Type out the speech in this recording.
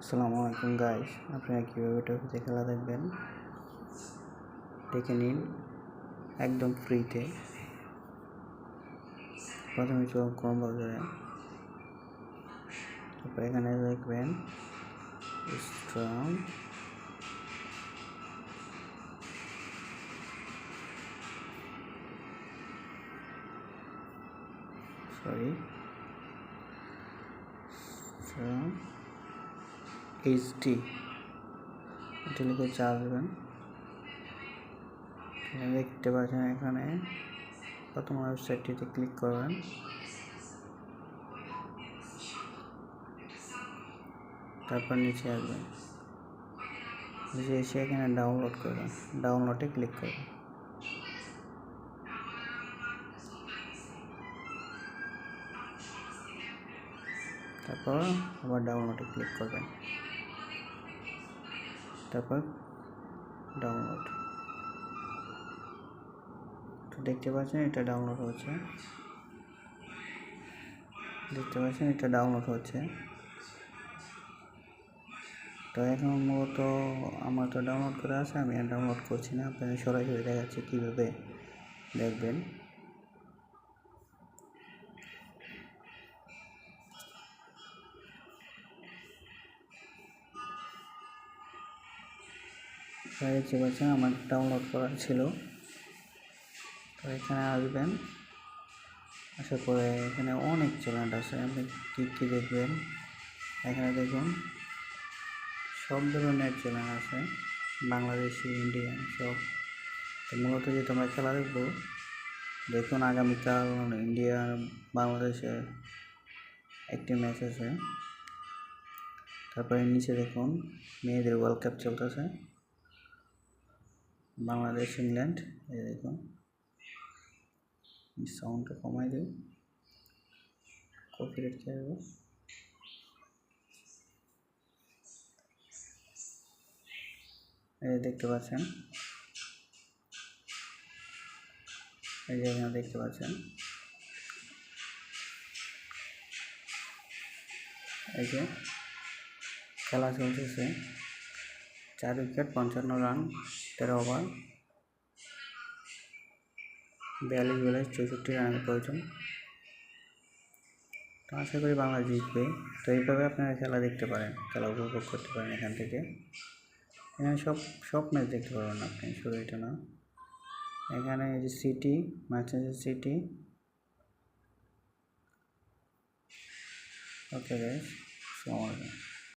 আসসালামু আলাইকুম গাইস, আপনারা কীভাবে ট্রফিতে খেলা দেখবেন দেখে নিন একদম ফ্রিতে। প্রথমে চোখ কম বাজারে, তারপর এখানে দেখবেন স্ট্রং, এইচডি এটা লিখে চাপ দেবেন। দেখতে পাচ্ছেন এখানে প্রথম ওয়েবসাইটটিতে ক্লিক করবেন, তারপর নিচে আসবেন, নিচে এসে এখানে ডাউনলোড করবেন, ডাউনলোডে ক্লিক করবেন। তারপর আবার ডাউনলোডে ক্লিক করবেন, তারপর ডাউনলোড। তো দেখতে পাচ্ছেন এটা ডাউনলোড হচ্ছে, তো এখন মূলত আমার তো ডাউনলোড করা আছে, আমি আর ডাউনলোড করছি না, আপনাদের সরাসরি দেখাচ্ছি কীভাবে দেখবেন। দেখতে পাচ্ছেন আমার ডাউনলোড করা ছিল। তো এখানে আসবেন, আসার পরে এখানে অনেক চ্যানেল আছে, আপনি কী দেখবেন। এখানে দেখুন সব ধরনের চ্যানেল আছে, বাংলাদেশি, ইন্ডিয়ান সব। তো মূলত যে তোমরা খেলা দেখবো, দেখুন আগামীকাল ইন্ডিয়া বাংলাদেশের একটি ম্যাচ আছে। তারপরে নিচে দেখুন মেয়েদের ওয়ার্ল্ড কাপ চলতেছে, বাংলাদেশ ইংল্যান্ড। এই দেখুন, সাউন্ডটা কমাই দিই, কপিরাইট খেয়ে এই দেখতে পাচ্ছেন, এই যে এখানে দেখতে পাচ্ছেন, এই যে খেলা চলতেছে। 4 উইকেট, 55 রান, 13 ওভার, 42 বলে 64 রানের প্রয়োজন। তো আশা করি বাংলা জিতবে। তো এইভাবে আপনারা খেলা দেখতে পারেন, খেলা উপভোগ করতে পারেন এখান থেকে। এখানে সব ম্যাচ দেখতে পারবেন আপনি, শুধু এটা না। এখানে এই যে city, Manchester city. Okay guys, আসসালামু আলাইকুম।